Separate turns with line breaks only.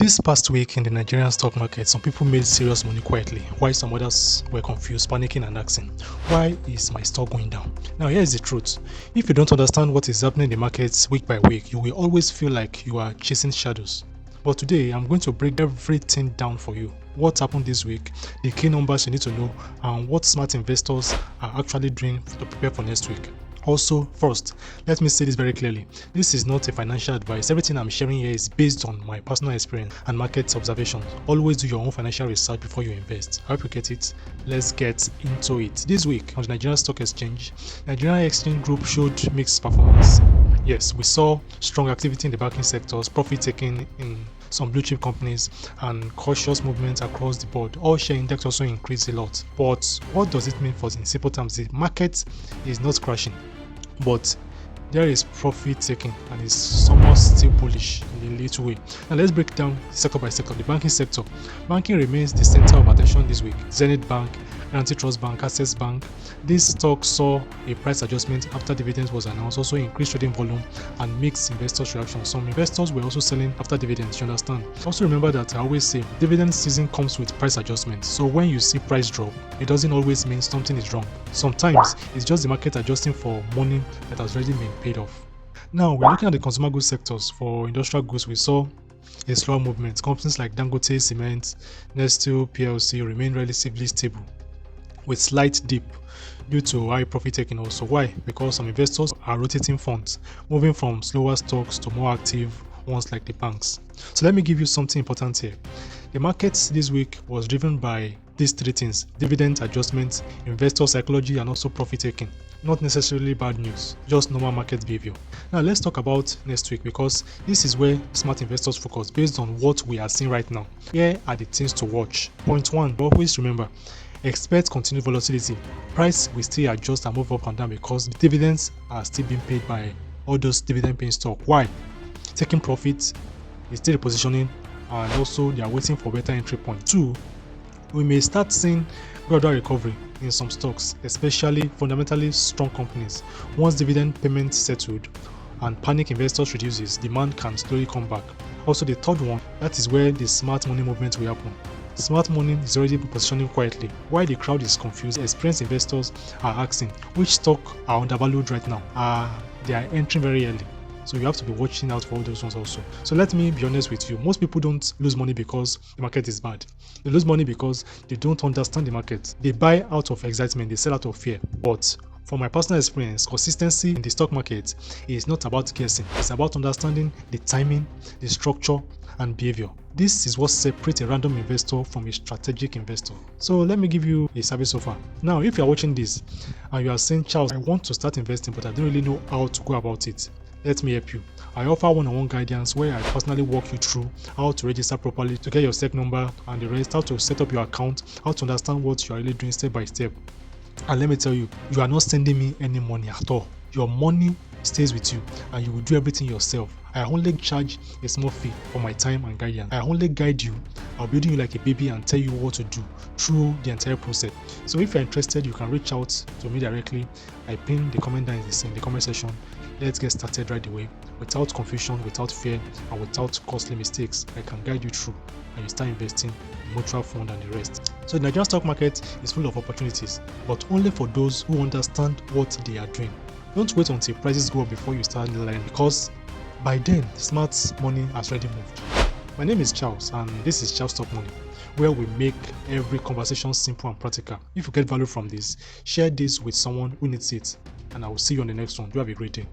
This past week in the Nigerian stock market, some people made serious money quietly, while some others were confused, panicking and asking, why is my stock going down? Now here is the truth. If you don't understand what is happening in the markets week by week, you will always feel like you are chasing shadows. But today, I'm going to break everything down for you. What happened this week, the key numbers you need to know, and what smart investors are actually doing to prepare for next week. Also, first, let me say this very clearly. This is not a financial advice. Everything I'm sharing here is based on my personal experience and market observations. Always do your own financial research before you invest. I hope you get it. Let's get into it. This week on the Nigerian Stock Exchange, Nigerian Exchange Group showed mixed performance. Yes, we saw strong activity in the banking sectors, profit taking in some blue chip companies, and cautious movements across the board. All share index also increased a lot. But what does it mean for in simple terms? The market is not crashing, but there is profit taking and is somewhat still bullish in a little way. Now let's break down sector by sector. The banking sector. Banking remains the center of attention this week. Zenith Bank, Guaranty Trust Bank, Access Bank. This stock saw a price adjustment after dividends was announced, also increased trading volume and mixed investors' reaction. Some investors were also selling after dividends, you understand. Also remember that I always say dividend season comes with price adjustments. So when you see price drop, it doesn't always mean something is wrong. Sometimes it's just the market adjusting for money that has already been paid off. Now we're looking at the consumer goods sectors. For industrial goods, we saw a slower movement. Companies like Dangote Cement, Nestle PLC remain relatively stable, with slight dip due to high profit taking also. Why? Because some investors are rotating funds, moving from slower stocks to more active ones like the banks. So let me give you something important here. The markets this week was driven by these three things: dividend adjustments, investor psychology, and also profit taking. Not necessarily bad news, just normal market behavior. Now let's talk about next week, because this is where smart investors focus based on what we are seeing right now. Here are the things to watch. Point one, always remember, expect continued volatility. Price will still adjust and move up and down because dividends are still being paid by all those dividend paying stock. Why? Taking profits is still repositioning, and also they are waiting for better entry point. Two, we may start seeing gradual recovery in some stocks, especially fundamentally strong companies. Once dividend payments settled and panic investors reduces, demand can slowly come back. Also, the third one, that is where the smart money movement will happen. Smart money is already positioning quietly. While the crowd is confused, experienced investors are asking which stock are undervalued right now. They are entering very early. So you have to be watching out for all those ones also. So let me be honest with you. Most people don't lose money because the market is bad. They lose money because they don't understand the market. They buy out of excitement, they sell out of fear. But from my personal experience, consistency in the stock market is not about guessing. It's about understanding the timing, the structure, and behavior. This is what separates a random investor from a strategic investor. So let me give you a service offer. Now, if you are watching this and you are saying, Charles, I want to start investing, but I don't really know how to go about it, let me help you. I offer one-on-one guidance where I personally walk you through how to register properly, to get your SEC number and the rest, how to set up your account, how to understand what you are really doing step by step. And let me tell you, you are not sending me any money at all. Your money stays with you and you will do everything yourself. I only charge a small fee for my time and guidance. I only guide you. I'll be doing you like a baby and tell you what to do through the entire process. So if you're interested, you can reach out to me directly. I pin the comment down in the comment section. Let's get started right away, without confusion, without fear, and without costly mistakes. I can guide you through and you start investing in mutual fund and the rest. So the Nigerian stock market is full of opportunities, but only for those who understand what they are doing. Don't wait until prices go up before you start learning, because by then smart money has already moved. My name is Charles and this is Charles Stock Money, where we make every conversation simple and practical. If you get value from this, share this with someone who needs it, and I will see you on the next one. You have a great day.